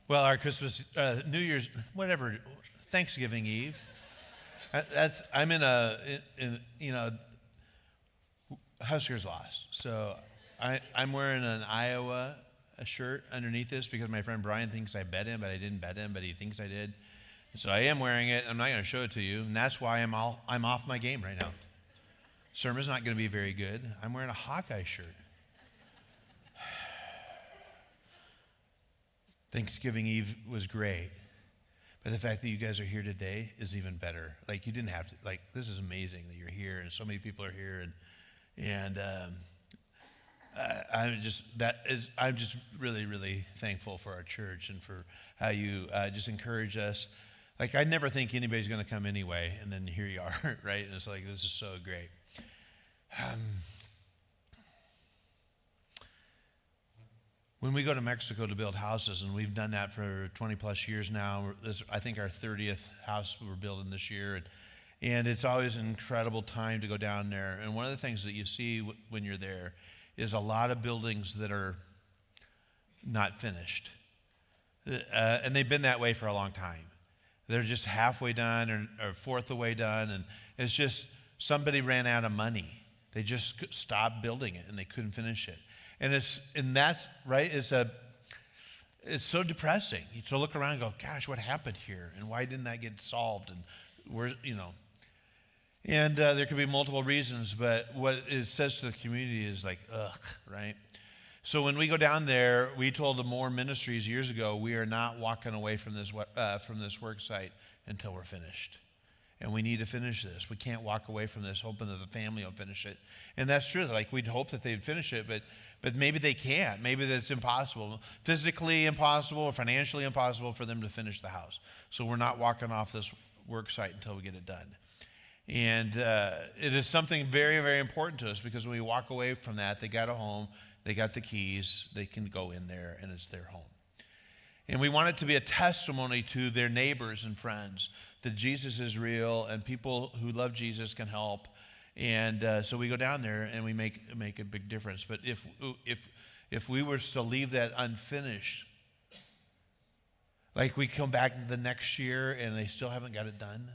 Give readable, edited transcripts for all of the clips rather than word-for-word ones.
Well, our Christmas, New Year's, whatever, Thanksgiving Eve. I'm in Huskers lost. So I'm wearing an Iowa shirt underneath this because my friend Brian thinks I bet him, but I didn't bet him, but he thinks I did. So I am wearing it. I'm not going to show it to you, and that's why I'm off my game right now. Sermon's not going to be very good. I'm wearing a Hawkeye shirt. Thanksgiving Eve was great, but the fact that you guys are here today is even better. Like, you didn't have to, like, this is amazing that you're here and so many people are here, and I'm just really, really thankful for our church and for how you just encourage us. Like, I never think anybody's going to come anyway, and then here you are, right? And it's like, this is so great. When we go to Mexico to build houses, and we've done that for 20 plus years now, I think our 30th house we're building this year, and it's always an incredible time to go down there. And one of the things that you see when you're there is a lot of buildings that are not finished. And they've been that way for a long time. They're just halfway done or fourth of the way done, and it's just somebody ran out of money. They just stopped building it, and they couldn't finish it. And that's right. It's so depressing to look around and go, gosh, what happened here, and why didn't that get solved? And and there could be multiple reasons, but what it says to the community is like, ugh, right? So when we go down there, we told the More Ministries years ago, we are not walking away from this work site until we're finished. And we need to finish this. We can't walk away from this hoping that the family will finish it. And that's true. Like, we'd hope that they'd finish it, but maybe they can't. Maybe that's impossible. Physically impossible or financially impossible for them to finish the house. So we're not walking off this work site until we get it done. And it is something very, very important to us, because when we walk away from that, they got a home, they got the keys, they can go in there, and it's their home. And we want it to be a testimony to their neighbors and friends that Jesus is real and people who love Jesus can help. And so we go down there and we make a big difference. But if we were to leave that unfinished, like we come back the next year and they still haven't got it done,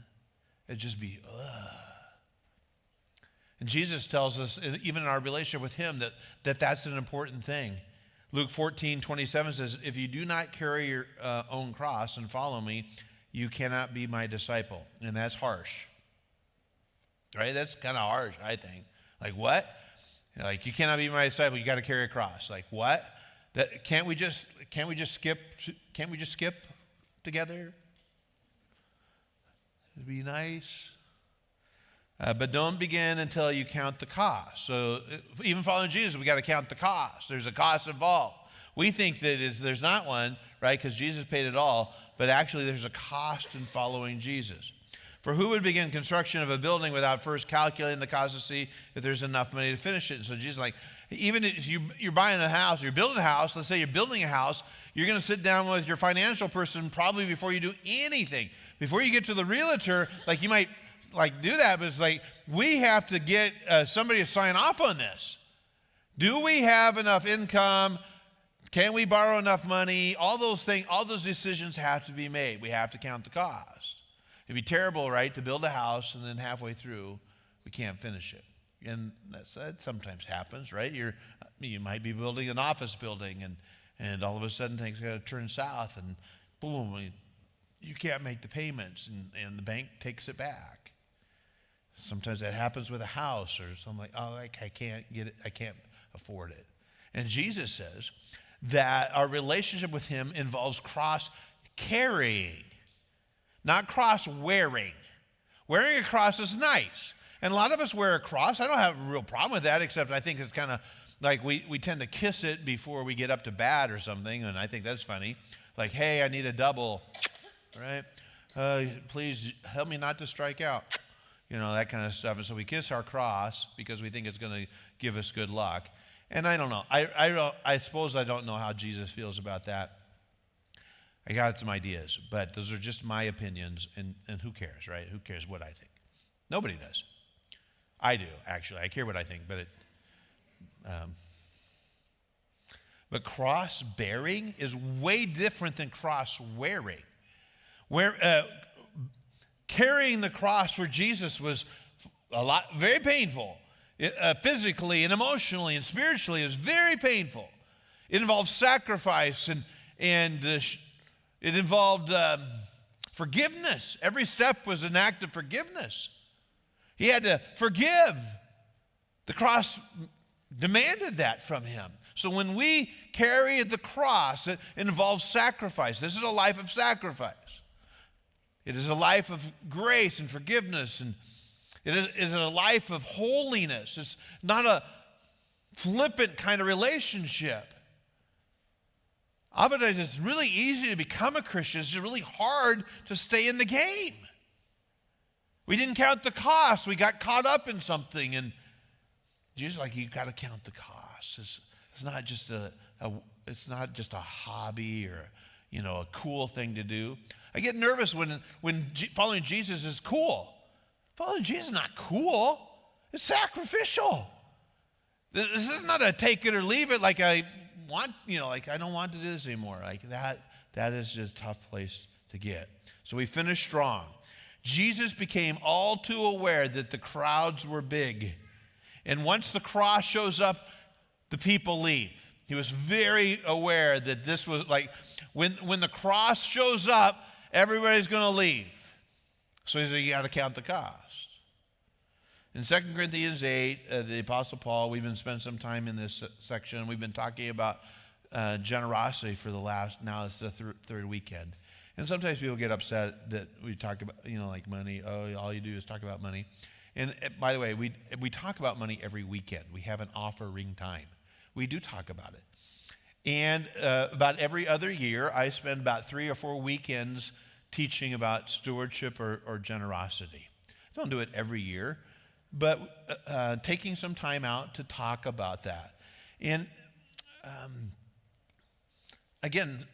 it'd just be, ugh. And Jesus tells us, even in our relationship with him, that's an important thing. Luke 14:27 says, if you do not carry your own cross and follow me, you cannot be my disciple. And that's harsh. Right? That's kind of harsh, I think. Like, what? Like, you cannot be my disciple, you got to carry a cross. Like, what? Can't we just skip together? It'd be nice. But don't begin until you count the cost. So even following Jesus, we got to count the cost. There's a cost involved. We think that there's not one, right? Because Jesus paid it all. But actually, there's a cost in following Jesus. For who would begin construction of a building without first calculating the cost to see if there's enough money to finish it? And so Jesus is like, even if you're buying a house, you're building a house, let's say you're building a house, you're going to sit down with your financial person probably before you do anything. Before you get to the realtor, like, you might do that, but it's like, we have to get somebody to sign off on this. Do we have enough income? Can we borrow enough money? All those things, all those decisions have to be made. We have to count the cost. It'd be terrible, right, to build a house and then halfway through we can't finish it. And that sometimes happens, right? You might be building an office building and all of a sudden things got to turn south and boom, you can't make the payments and the bank takes it back. Sometimes that happens with a house or something like, oh, I can't get it, I can't afford it. And Jesus says that our relationship with him involves cross carrying, not cross wearing. Wearing a cross is nice. And a lot of us wear a cross. I don't have a real problem with that, except I think it's kind of like we tend to kiss it before we get up to bat or something, and I think that's funny. Like, hey, I need a double, right? Please help me not to strike out. That kind of stuff. And so we kiss our cross because we think it's going to give us good luck. And I don't know. I suppose I don't know how Jesus feels about that. I got some ideas, but those are just my opinions, and who cares, right? Who cares what I think? Nobody does. I do, actually. I care what I think, But cross bearing is way different than cross wearing. Carrying the cross for Jesus was very painful. Physically and emotionally and spiritually, it was very painful. It involved sacrifice and it involved forgiveness. Every step was an act of forgiveness. He had to forgive. The cross demanded that from him. So when we carry the cross, it involves sacrifice. This is a life of sacrifice. It is a life of grace and forgiveness, and it is a life of holiness. It's not a flippant kind of relationship. Oftentimes, it's really easy to become a Christian. It's really hard to stay in the game. We didn't count the cost. We got caught up in something, and Jesus is like, you got to count the cost. It's not just a hobby or a cool thing to do. I get nervous when following Jesus is cool. Following Jesus is not cool. It's sacrificial. This is not a take it or leave it like I want, like I don't want to do this anymore. Like that is just a tough place to get. So we finished strong. Jesus became all too aware that the crowds were big. And once the cross shows up, the people leave. He was very aware that this was like, when the cross shows up, everybody's going to leave. So he said, you got to count the cost. In 2 Corinthians 8, the Apostle Paul, we've been spending some time in this section. We've been talking about generosity for now it's the third weekend. And sometimes people get upset that we talk about, like money. Oh, all you do is talk about money. And by the way, we talk about money every weekend. We have an offering time. We do talk about it. And about every other year, I spend about 3 or 4 weekends teaching about stewardship or generosity. I don't do it every year, but taking some time out to talk about that. And again,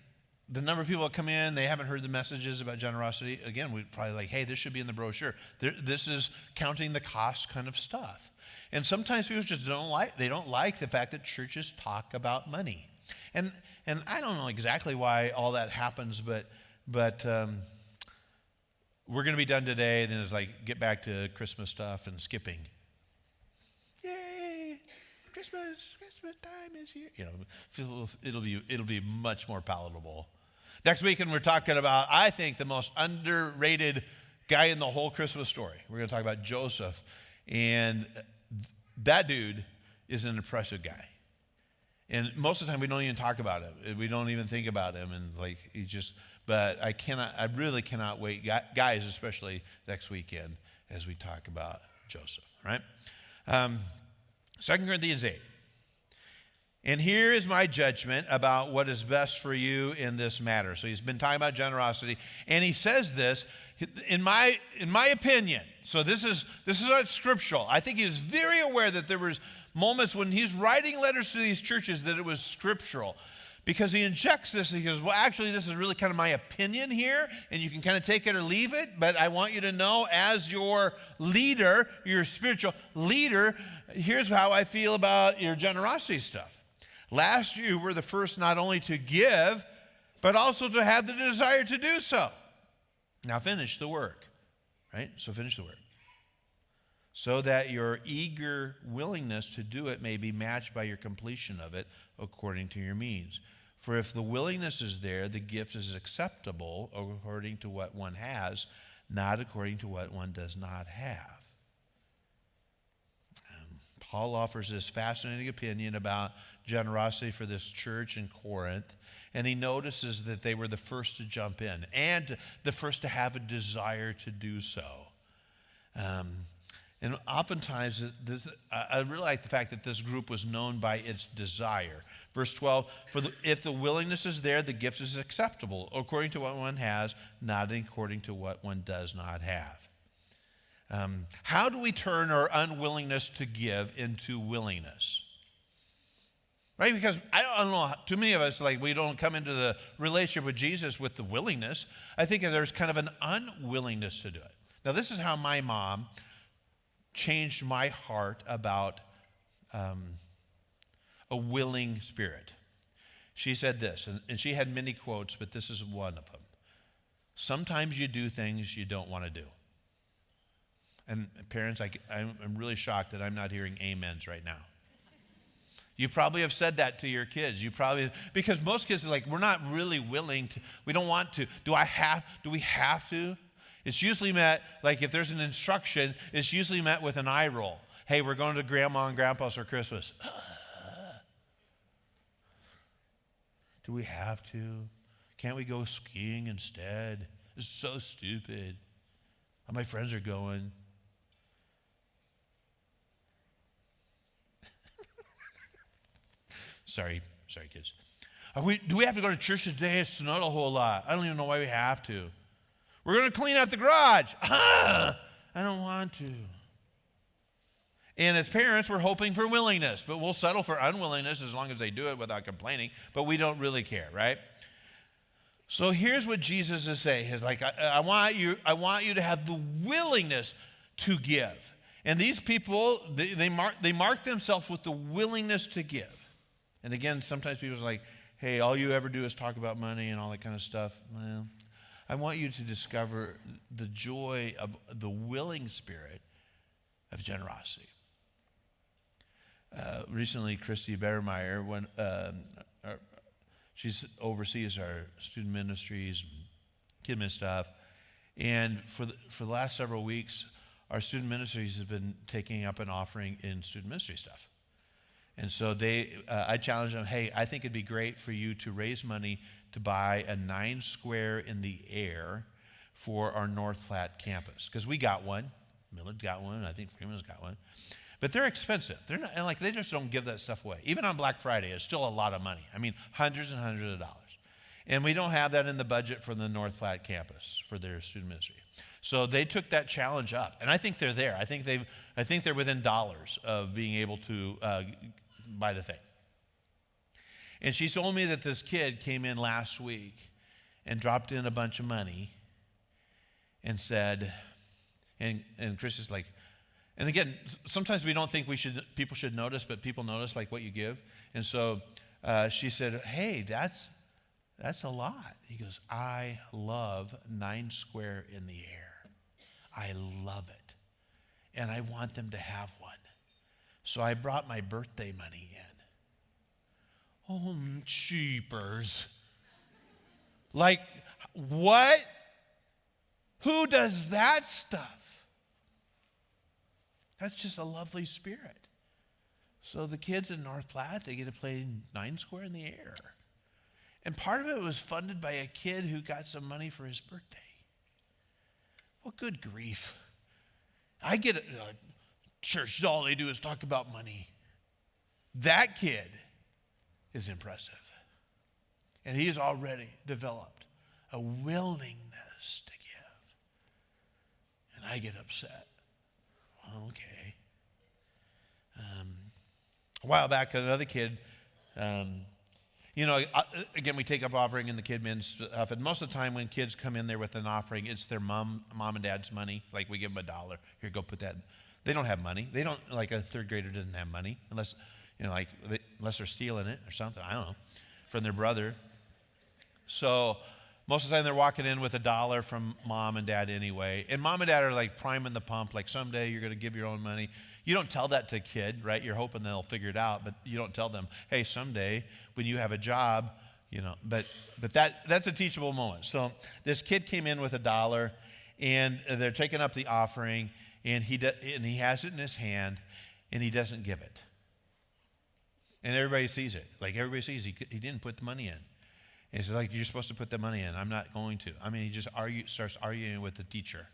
the number of people that come in, they haven't heard the messages about generosity. Again, we're probably like, hey, this should be in the brochure. This is counting the cost kind of stuff. And sometimes people just don't like the fact that churches talk about money. And I don't know exactly why all that happens, but we're going to be done today. And then it's like, get back to Christmas stuff and skipping. Yay, Christmas time is here. It'll be much more palatable. Next weekend, we're talking about, I think, the most underrated guy in the whole Christmas story. We're going to talk about Joseph. And that dude is an impressive guy. And most of the time, we don't even talk about him. We don't even think about him. And like, but I really cannot wait, guys, especially next weekend, as we talk about Joseph, right? 2 Corinthians 8. And here is my judgment about what is best for you in this matter. So he's been talking about generosity, and he says this, in my opinion. So this is not scriptural. I think he is very aware that there was moments when he's writing letters to these churches that it was scriptural, because he injects this. He goes, well, actually, this is really kind of my opinion here, and you can kind of take it or leave it, but I want you to know, as your leader, your spiritual leader, here's how I feel about your generosity stuff. Last year, you were the first not only to give, but also to have the desire to do so. Now finish the work, right? So finish the work. So that your eager willingness to do it may be matched by your completion of it according to your means. For if the willingness is there, the gift is acceptable according to what one has, not according to what one does not have. Paul offers this fascinating opinion about generosity for this church in Corinth, and he notices that they were the first to jump in and the first to have a desire to do so. And oftentimes, I really like the fact that this group was known by its desire. Verse 12, if the willingness is there, the gift is acceptable, according to what one has, not according to what one does not have. How do we turn our unwillingness to give into willingness? Right? Because I don't know, too many of us, like, we don't come into the relationship with Jesus with the willingness. I think there's kind of an unwillingness to do it. Now, this is how my mom changed my heart about a willing spirit. She said this, and she had many quotes, but this is one of them. Sometimes you do things you don't want to do. And parents, I'm really shocked that I'm not hearing amens right now. You probably have said that to your kids. Because most kids are like, we're not really willing to, we don't want to. Do we have to? It's usually met, like if there's an instruction, it's usually met with an eye roll. Hey, we're going to Grandma and Grandpa's for Christmas. Do we have to? Can't we go skiing instead? It's so stupid. All my friends are going. Sorry, kids. Do we have to go to church today? It's snowed a whole lot. I don't even know why we have to. We're going to clean out the garage. I don't want to. And as parents, we're hoping for willingness, but we'll settle for unwillingness as long as they do it without complaining, but we don't really care, right? So here's what Jesus is saying. He's like, I want you to have the willingness to give. And these people, they mark themselves with the willingness to give. And again, sometimes people are like, hey, all you ever do is talk about money and all that kind of stuff. Well, I want you to discover the joy of the willing spirit of generosity. Recently, Christy Bermeyer, she oversees our student ministries, kid ministry stuff, and for the last several weeks, our student ministries have been taking up an offering in student ministry stuff. And so I challenged them, hey, I think it'd be great for you to raise money to buy a 9 square in the air for our North Platte campus. Because we got one. Millard got one. I think Freeman's got one. But they're expensive. They're not, and they just don't give that stuff away. Even on Black Friday, it's still a lot of money. I mean, hundreds and hundreds of dollars. And we don't have that in the budget for the North Platte campus for their student ministry. So they took that challenge up. And I think they're there. I think they're within dollars of being able to buy the thing. And she told me that this kid came in last week and dropped in a bunch of money and said, and Chris is like, and again, sometimes we don't think people should notice, but people notice like what you give. And so she said, hey, that's a lot. He goes, I love 9 square in the air. I love it. And I want them to have one. So I brought my birthday money in. Oh, cheapers. Like, what? Who does that stuff? That's just a lovely spirit. So the kids in North Platte, they get to play 9 square in the air. And part of it was funded by a kid who got some money for his birthday. Well, good grief. I get it. Church, all they do is talk about money. That kid is impressive. And he has already developed a willingness to give. And I get upset. Okay. A while back, another kid, again, we take up offering in the kid men's stuff, and most of the time when kids come in there with an offering, it's their mom and dad's money. Like we give them $1. Here, go put that. They don't have money. They don't, like a third grader doesn't have money unless they're stealing it or something. I don't know, from their brother. So most of the time they're walking in with $1 from mom and dad anyway. And mom and dad are like priming the pump, like someday you're going to give your own money. You don't tell that to a kid, right? You're hoping they'll figure it out, but you don't tell them, hey, someday when you have a job, but that's a teachable moment. So this kid came in with $1 and they're taking up the offering and he has it in his hand and he doesn't give it. And everybody sees it. Like everybody sees he didn't put the money in. And he's like, you're supposed to put the money in. I'm not going to. I mean, he just starts arguing with the teacher.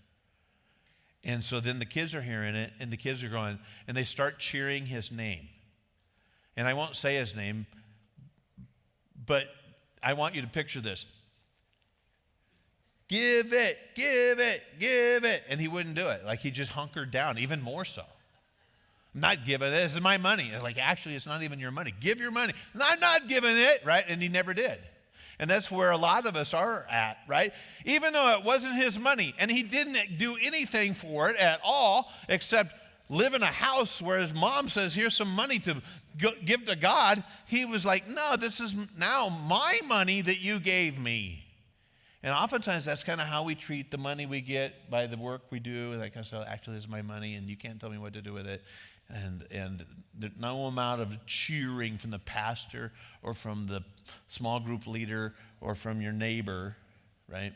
And so then the kids are hearing it, and the kids are going, and they start cheering his name. And I won't say his name, but I want you to picture this. Give it, give it, give it. And he wouldn't do it. Like he just hunkered down, even more so. I'm not giving it. This is my money. It's like, actually, it's not even your money. Give your money. And I'm not giving it, right? And he never did. And that's where a lot of us are at, right? Even though it wasn't his money and he didn't do anything for it at all except live in a house where his mom says, here's some money to give to God. He was like, no, this is now my money that you gave me. And oftentimes that's kind of how we treat the money we get by the work we do. And that kind of stuff, actually, this is my money, and you can't tell me what to do with it. And no amount of cheering from the pastor or from the small group leader or from your neighbor, right,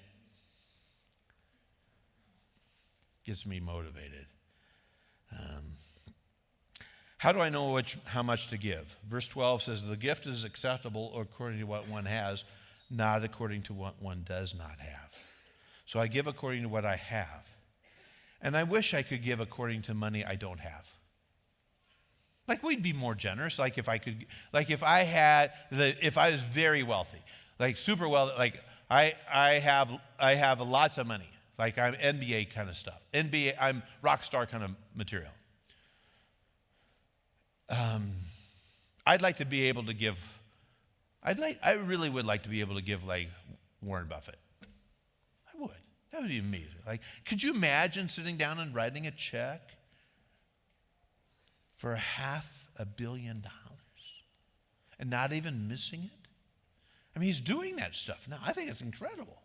gets me motivated. How do I know how much to give? Verse 12 says, the gift is acceptable according to what one has, not according to what one does not have. So I give according to what I have. And I wish I could give according to money I don't have. Like, we'd be more generous. Like, if I was very wealthy, like super wealthy, like I have lots of money. Like, I'm NBA kind of stuff. I'm rock star kind of material. I'd like to be able to give. I really would like to be able to give like Warren Buffett. I would. That would be amazing. Like, could you imagine sitting down and writing a check for $500 million and not even missing it? I mean, he's doing that stuff now. I think it's incredible.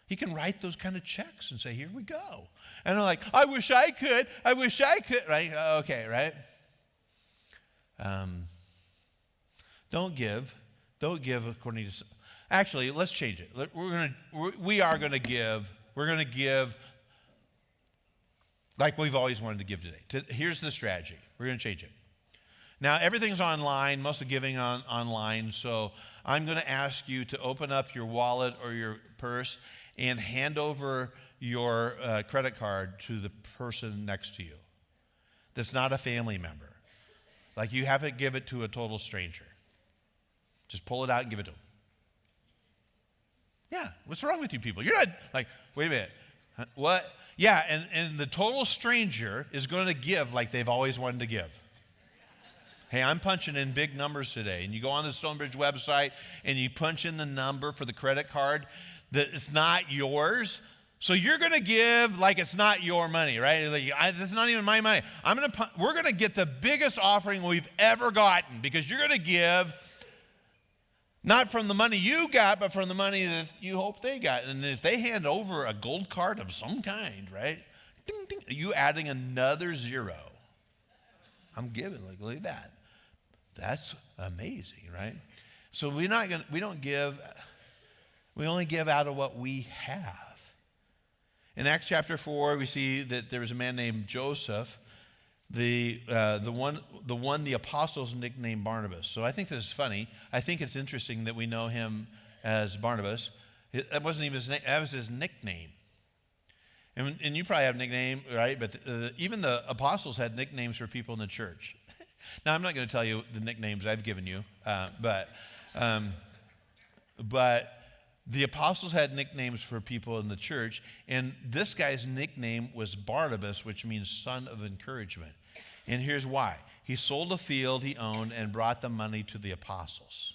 He can write those kind of checks and say, here we go. And I'm like, I wish I could, right? Okay, right? Don't give according to, actually, let's change it. We are going to give, we're going to give like we've always wanted to give today. Here's the strategy. We're going to change it. Now, everything's online, most of giving online, so I'm going to ask you to open up your wallet or your purse and hand over your credit card to the person next to you that's not a family member. Like, you have to give it to a total stranger. Just pull it out and give it to them. Yeah, what's wrong with you people? You're not, like, wait a minute. What? Yeah, and the total stranger is going to give like they've always wanted to give. Hey, I'm punching in big numbers today. And you go on the Stonebridge website and you punch in the number for the credit card that it's not yours. So you're going to give like it's not your money, right? Like, this is not even my money. We're going to get the biggest offering we've ever gotten because you're going to give not from the money you got, but from the money that you hope they got. And if they hand over a gold card of some kind, right? Ding, ding, you adding another zero. I'm giving, like, look at that. That's amazing, right? So we only give out of what we have. In Acts chapter 4, we see that there was a man named Joseph, the one the apostles nicknamed Barnabas. So I think this is funny. I think it's interesting that we know him as Barnabas. That wasn't even his name. That was his nickname. And you probably have a nickname, right? But even the apostles had nicknames for people in the church. Now, I'm not going to tell you the nicknames I've given you, but the apostles had nicknames for people in the church, and this guy's nickname was Barnabas, which means son of encouragement. And here's why. He sold a field he owned and brought the money to the apostles.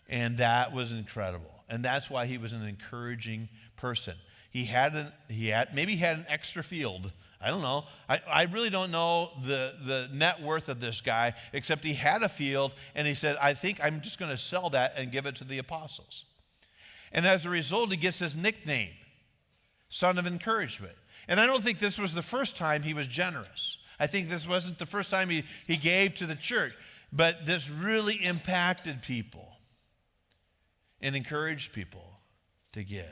And that was incredible. And that's why he was an encouraging person. Maybe he had an extra field. I don't know. I really don't know the net worth of this guy, except he had a field, and he said, I think I'm just going to sell that and give it to the apostles. And as a result, he gets his nickname, son of encouragement. And I don't think this was the first time he was generous. I think this wasn't the first time he gave to the church. But this really impacted people and encouraged people to give.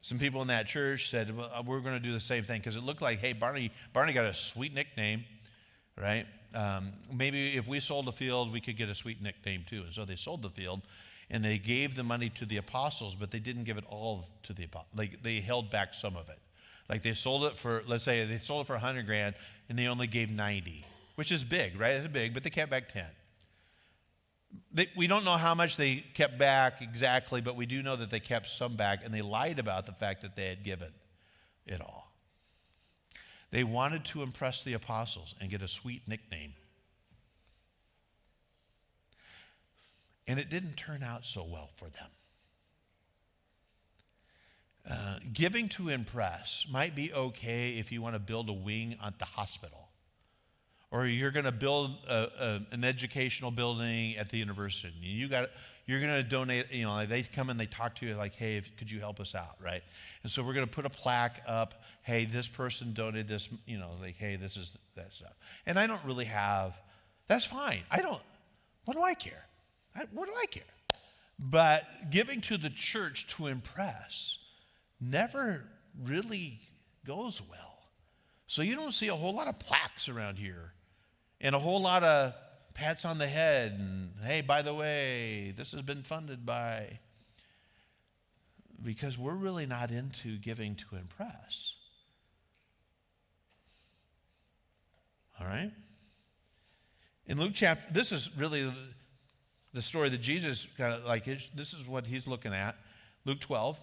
Some people in that church said, well, we're going to do the same thing, because it looked like, hey, Barney got a sweet nickname, right? Maybe if we sold the field, we could get a sweet nickname too. And so they sold the field, and they gave the money to the apostles, but they didn't give it all to the apostles. Like, they held back some of it. Like, they sold it for, let's say they sold it for $100,000, and they only gave 90, which is big, right? It's big, but they kept back 10. We don't know how much they kept back exactly, but we do know that they kept some back, and they lied about the fact that they had given it all. They wanted to impress the apostles and get a sweet nickname. And it didn't turn out so well for them. Giving to impress might be okay if you want to build a wing at the hospital, or you're going to build an educational building at the university. You're going to donate. Like they come and they talk to you like, hey, could you help us out, right? And so we're going to put a plaque up. Hey, this person donated this. Like, hey, this is that stuff. And I don't really have. That's fine. What do I care? What do I care? But giving to the church to impress never really goes well. So you don't see a whole lot of plaques around here and a whole lot of pats on the head and, hey, by the way, this has been funded by, because we're really not into giving to impress. All right? In Luke chapter, this is really the story that Jesus kind of this is what he's looking at. Luke 12.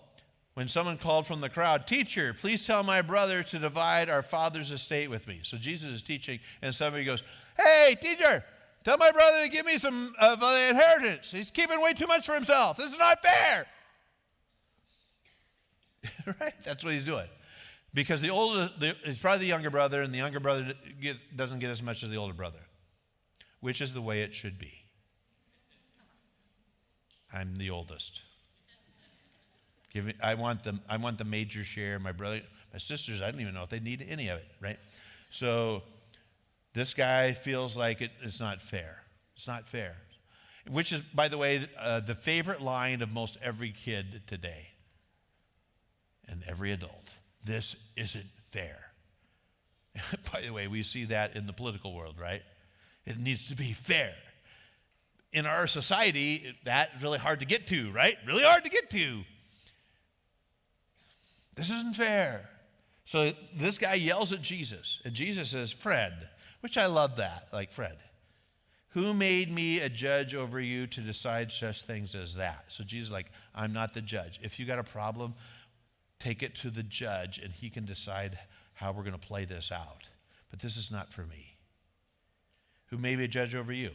When someone called from the crowd, "Teacher, please tell my brother to divide our father's estate with me." So Jesus is teaching, and somebody goes, "Hey, teacher, tell my brother to give me some of the inheritance. He's keeping way too much for himself. This is not fair." Right? That's what he's doing. Because he's probably the younger brother, and the younger brother doesn't get as much as the older brother, which is the way it should be. I'm the oldest. I want the major share. My sisters, I don't even know if they need any of it, right? So this guy feels like it's not fair. It's not fair. Which is, by the way, the favorite line of most every kid today and every adult. This isn't fair. By the way, we see that in the political world, right? It needs to be fair. In our society, that's really hard to get to, right? Really hard to get to. This isn't fair. So this guy yells at Jesus, and Jesus says, "Fred," which I love that, like, "Fred, who made me a judge over you to decide such things as that?" So Jesus is like, "I'm not the judge. If you got a problem, take it to the judge, and he can decide how we're going to play this out. But this is not for me. Who made me a judge over you?"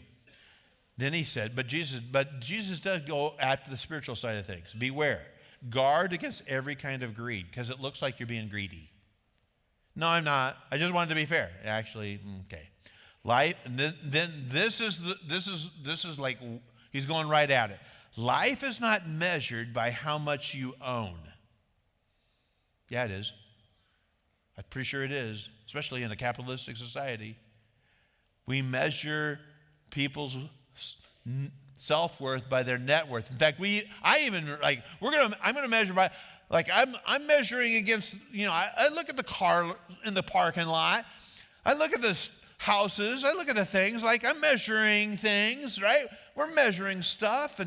Then he said, but Jesus does go at the spiritual side of things. Beware. Guard against every kind of greed, because it looks like you're being greedy. No, I'm not. I just wanted to be fair. Actually, okay. Life, and then this is like, he's going right at it. Life is not measured by how much you own. Yeah, it is. I'm pretty sure it is, especially in a capitalistic society. We measure people's self-worth by their net worth. In fact, I'm going to measure by, I'm measuring against, I look at the car in the parking lot. I look at the houses. I look at the things. I'm measuring things, right? We're measuring stuff.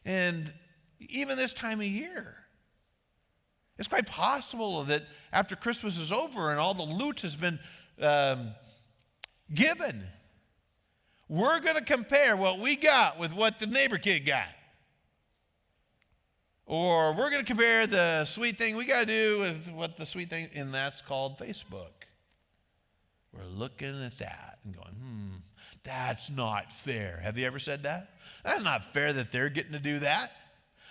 And even this time of year, it's quite possible that after Christmas is over and all the loot has been given, we're going to compare what we got with what the neighbor kid got. Or we're going to compare the sweet thing we got to do with what the sweet thing, and that's called Facebook. We're looking at that and going, that's not fair. Have you ever said that? That's not fair that they're getting to do that.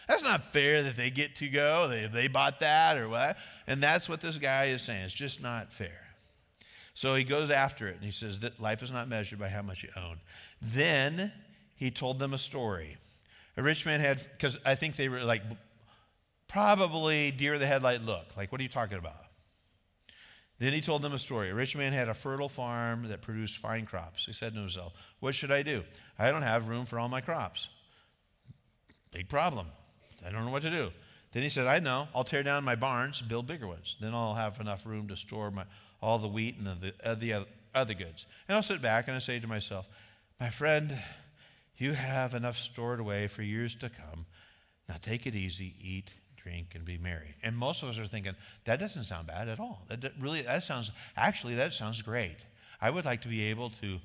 That's not fair that they get to go. They bought that or what. And that's what this guy is saying. It's just not fair. So he goes after it, and he says that life is not measured by how much you own. Then he told them a story. A rich man had, because I think they were probably deer in the headlight look. What are you talking about? Then he told them a story. A rich man had a fertile farm that produced fine crops. He said to himself, "What should I do? I don't have room for all my crops." Big problem. I don't know what to do. Then he said, "I know. I'll tear down my barns and build bigger ones. Then I'll have enough room to store all the wheat and the other goods. And I'll sit back and I'll say to myself, my friend, you have enough stored away for years to come. Now take it easy, eat, drink, and be merry." And most of us are thinking, that doesn't sound bad at all. That sounds great. I would like to be able to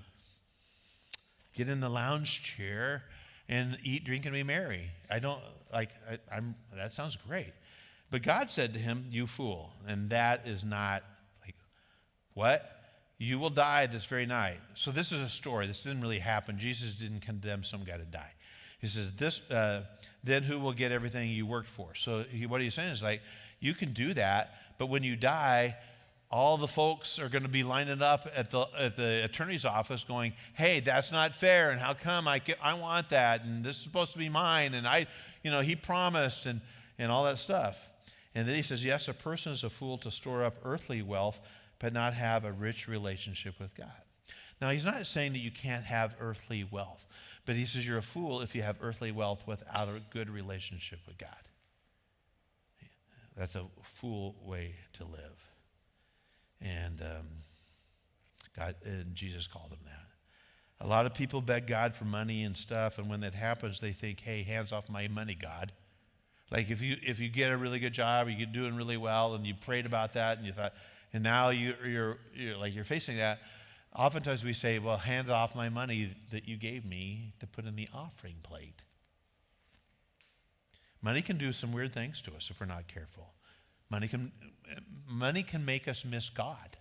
get in the lounge chair and eat, drink, and be merry. That sounds great. But God said to him, "You fool," and that is not what? "You will die this very night." So this is a story. This didn't really happen. Jesus didn't condemn some guy to die. He says, then who will get everything you worked for? So what he's saying is you can do that, but when you die, all the folks are going to be lining up at the attorney's office going, hey, that's not fair, and how come I want that, and this is supposed to be mine, and he promised, and all that stuff. And then he says, yes, a person is a fool to store up earthly wealth, but not have a rich relationship with God. Now, he's not saying that you can't have earthly wealth, but he says you're a fool if you have earthly wealth without a good relationship with God. That's a fool way to live. And Jesus called him that. A lot of people beg God for money and stuff, and when that happens, they think, hey, hands off my money, God. Like if you get a really good job, you're doing really well, and you prayed about that, and you thought, and now you're facing that. Oftentimes we say, well, hand off my money that you gave me to put in the offering plate. Money can do some weird things to us if we're not careful. Money can make us miss God.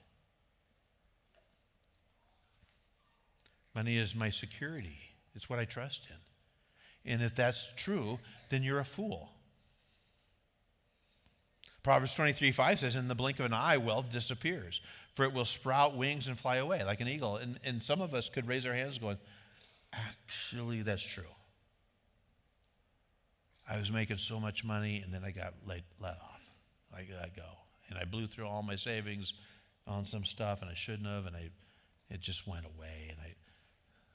Money is my security. It's what I trust in. And if that's true, then you're a fool. Proverbs 23:5 says, in the blink of an eye, wealth disappears, for it will sprout wings and fly away like an eagle. And some of us could raise our hands going, actually, that's true. I was making so much money, and then I got let off. I go. And I blew through all my savings on some stuff, and I shouldn't have, and it just went away. And I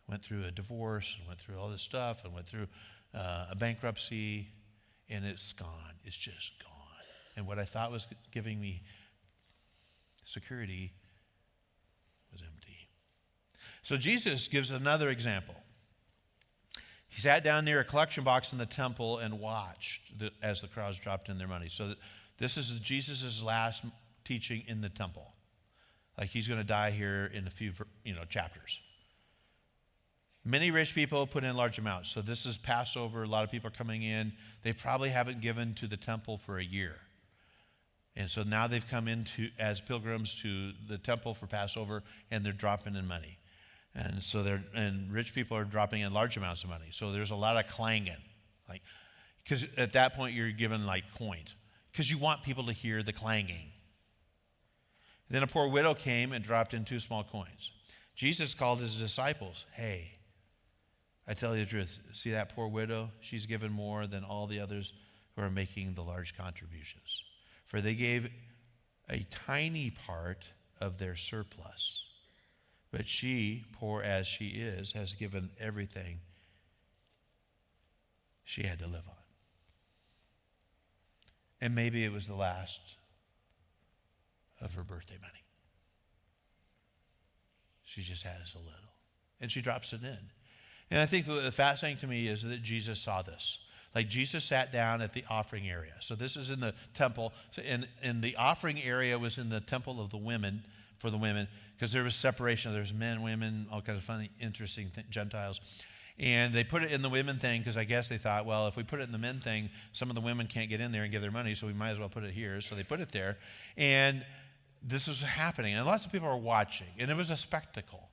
went through a divorce, and went through all this stuff, and went through a bankruptcy, and it's gone. It's just gone. And what I thought was giving me security was empty. So Jesus gives another example. He sat down near a collection box in the temple and watched as the crowds dropped in their money. So this is Jesus' last teaching in the temple. Like he's going to die here in a few chapters. Many rich people put in large amounts. So this is Passover. A lot of people are coming in. They probably haven't given to the temple for a year. And so now they've come as pilgrims to the temple for Passover, and they're dropping in money. And so rich people are dropping in large amounts of money. So there's a lot of clanging. Because at that point you're given like coins. Because you want people to hear the clanging. Then a poor widow came and dropped in 2 small coins. Jesus called his disciples, hey, I tell you the truth, see that poor widow? She's given more than all the others who are making the large contributions. For they gave a tiny part of their surplus. But she, poor as she is, has given everything she had to live on. And maybe it was the last of her birthday money. She just has a little. And she drops it in. And I think the fascinating to me is that Jesus saw this. Like Jesus sat down at the offering area. So this is in the temple. And the offering area was in the temple of the women, for the women, because there was separation. There's men, women, all kinds of funny, interesting Gentiles. And they put it in the women thing because I guess they thought, well, if we put it in the men thing, some of the women can't get in there and give their money, so we might as well put it here. So they put it there. And this was happening. And lots of people were watching. And it was a spectacle.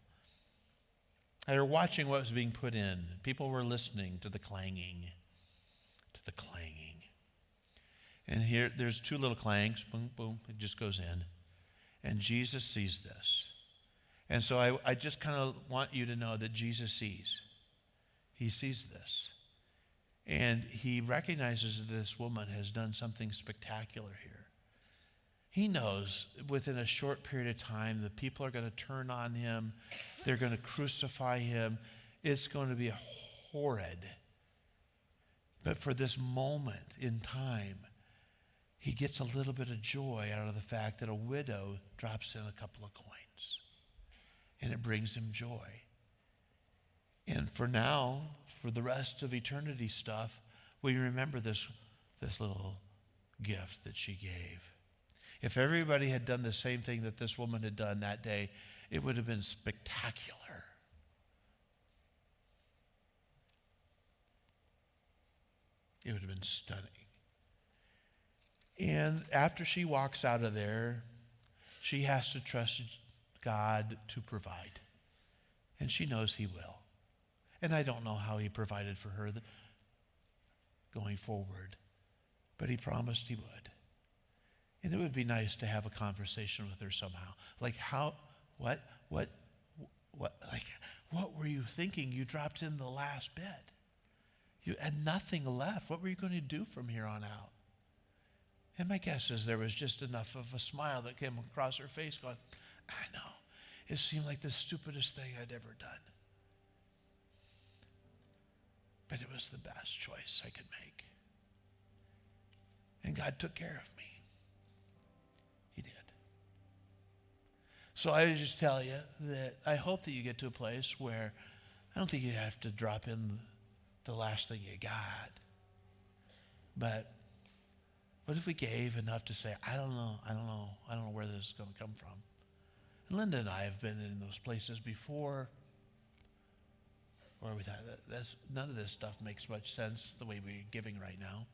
They were watching what was being put in. People were listening to the clanging. And here, there's 2 little clangs. Boom, boom. It just goes in. And Jesus sees this. And so I just kind of want you to know that Jesus sees. He sees this. And he recognizes that this woman has done something spectacular here. He knows within a short period of time the people are going to turn on him. They're going to crucify him. It's going to be horrid. But for this moment in time, he gets a little bit of joy out of the fact that a widow drops in a couple of coins. And it brings him joy. And for now, for the rest of eternity stuff, we remember this little gift that she gave. If everybody had done the same thing that this woman had done that day, it would have been spectacular. It would have been stunning. And after she walks out of there, she has to trust God to provide. And she knows he will. And I don't know how he provided for her going forward, but he promised he would. And it would be nice to have a conversation with her somehow. Like what were you thinking? You dropped in the last bit. You had nothing left. What were you going to do from here on out? And my guess is there was just enough of a smile that came across her face going, I know. It seemed like the stupidest thing I'd ever done. But it was the best choice I could make. And God took care of me. He did. So I just tell you that I hope that you get to a place where I don't think you have to drop in the last thing you got. But what if we gave enough to say, I don't know where this is going to come from. And Linda and I have been in those places before where we thought, none of this stuff makes much sense the way we're giving right now.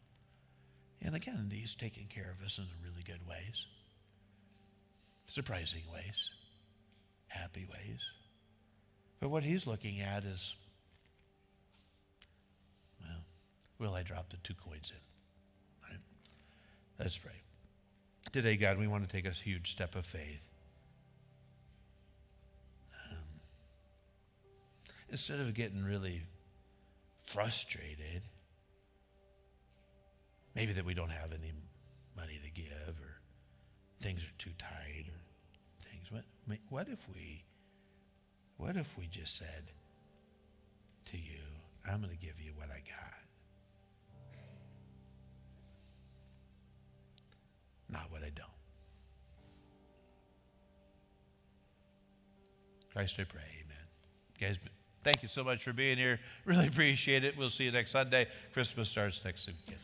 And again, He's taking care of us in really good ways, surprising ways, happy ways. But what He's looking at is, well, will I drop the 2 coins in? Right? Let's pray. Today, God, we want to take a huge step of faith. Instead of getting really frustrated, maybe that we don't have any money to give, or things are too tight, or things. What if we just said to you, I'm going to give you what I got, not what I don't. Christ, I pray, amen. Guys, thank you so much for being here. Really appreciate it. We'll see you next Sunday. Christmas starts next weekend.